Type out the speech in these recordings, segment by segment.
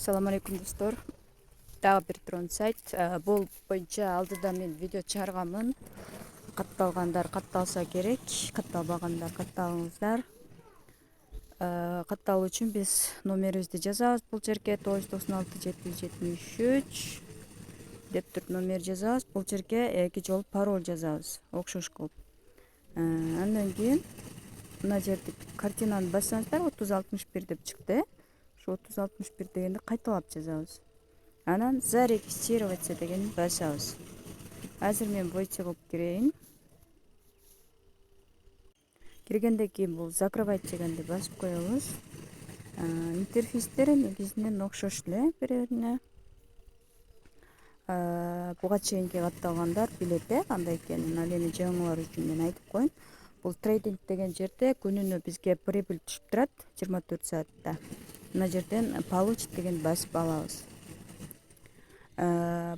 Assalamu alaikum dostlar. Дагы бир трон сайт. Бул боюнча алдыда мен видео чыгарганмын. Катталгандар катталса керек, катталбагандар катталыңыздар. Катталуу үчүн биз номерибизди жазабыз. Бул жерге 996-773 деп туруп номер жазабыз. Бул жерге 2 жолу пароль жазабыз. Окшош кылып. Андан кийин мына жерди картинаны бассаңыздар 3061 деп чыкты. 3061 дегенди кайталап жазабыз. Анан зарегистрироваться дегенди басабыз. Азыр мен бойча кылып кирейин. Киргенден кийин бул закрывать дегенди басып коебуз. Интерфейстери негизинен окшош эле бири-бирине. Буга чейинки катталгандар билет кандай экенин. Ал эми жаңылар үчүн мен айтып коеюн. Бул трейдинг деген жерде күнүнө бизге прибыль түшүп турат 24 саатта. Мына жерден получить деген басып алабыз.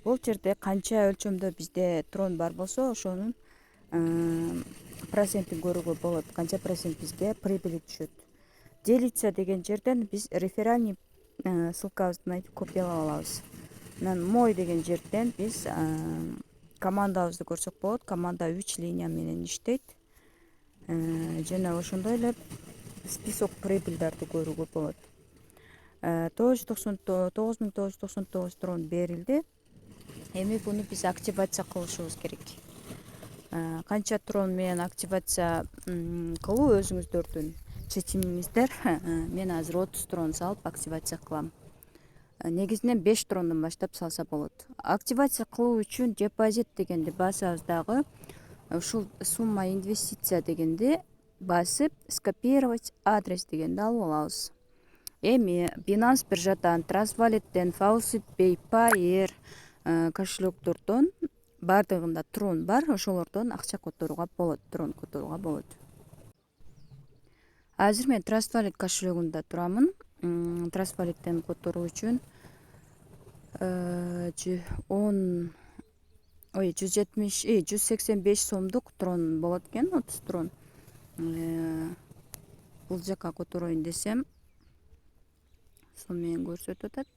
Бул жерде канча өлчөмдө бизде трон бар болсо, ошонун процентин көрүүгө болот. Канча процент бизге прибыль түшөт. Делиться деген жерден биз реферальный ссылкабызды айтып копиялап алабыз. Анан мой деген жерден биз командабызды көрсөк болот. Команда 3 линия менен иштейт. Жана ошондой эле список прибыльдарды көрүүгө болот. 9999 трон берилди. Эми буну биз активация кылышыбыз керек. Канча трон менен активация кылуу өзүңүздөрдүн чечимиңиздер. Мен азыр 30 трон салып активация кылам. Негизинен 5 трондон баштап салса болот. Активация кылуу үчүн депозит дегенди басабыз дагы. Ушул сумма инвестиция дегенди басып, скопировать адрес дегенди алып алабыз. Эми Binance биржадан, Trustwallet'тен, Faucetpay, Payeer кошелёктордон бардыгында трон бар, ошолордон акча которууга болот, трон которууга болот. Азыр мен Trustwallet кошелегунда турамын. Trustwallet'тен которуу үчүн 185 сомдук трон болот экен, 30 трон. Бул жака котороюн десем, сом менен көрсөтүп атат.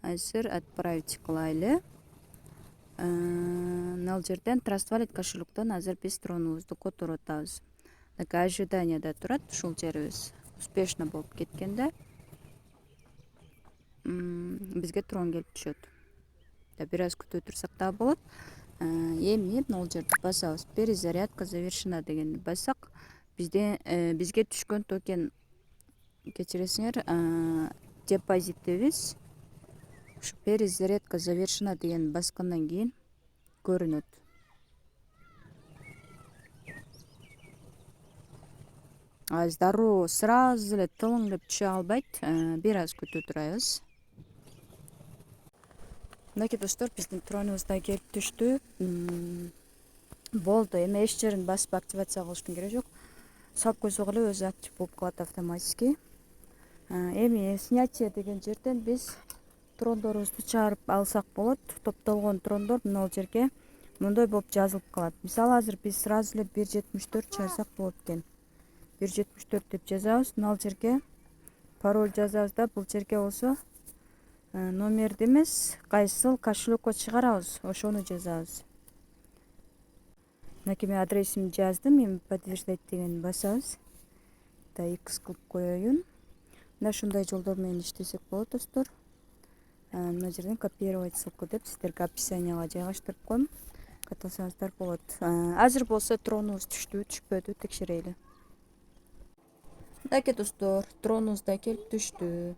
Азыр отправить кылайлы. Ал жерден Trustwallet кошелектен азыр биз тронубузду которуп атабыз. Ожиданияда турат ушул жерибиз. Успешно болуп кеткенде бизге трон келип түшөт. Бир аз күтүп турсак да болот. Эми бул жерди басабыз. Перезарядка завершена дегенди бассак, бизге түшкөн токен, кечиресиңер, депозитибиз ушу перезарядка завершена деген баскандан кийин көрүнөт. Аз дароо сразу эле тылың түшө албайт. Бир аз күтүп турабыз. Мынакей достор, биздин тронубуз да келип түштү. Болду. Эми эч жерин басып активация кылыштын кереги жок. Салып койсок эле өзү актив болуп калат автоматически. Эми снятие деген жерден биз трондорубузду чыгарып алсак болот. Топтолгон трондор мына жерге мындай болуп жазылып калат. Мисалы азыр биз сразу эле 1.74 чыгарсак болот экен. 1.74 деп жазабыз. Мына жерге пароль жазабыз да, бул жерге болсо номерди эмес, кайсыл кошелекко чыгарабыз, ошону жазабыз. Мынакей мен адресимди жаздым. Эми подтверждать дегенди басабыз. X кылып коеюн. Мына ушундай жолдор менен иштесек болот достор. Мына жерден копировать ссылку деп сиздерге описанияга жайгаштырып коем. Катталсаңыздар болот. Азыр болсо тронубуз түштүбү, түшпөдү текшерели. Мынакей достор, тронубуз да келип түштү.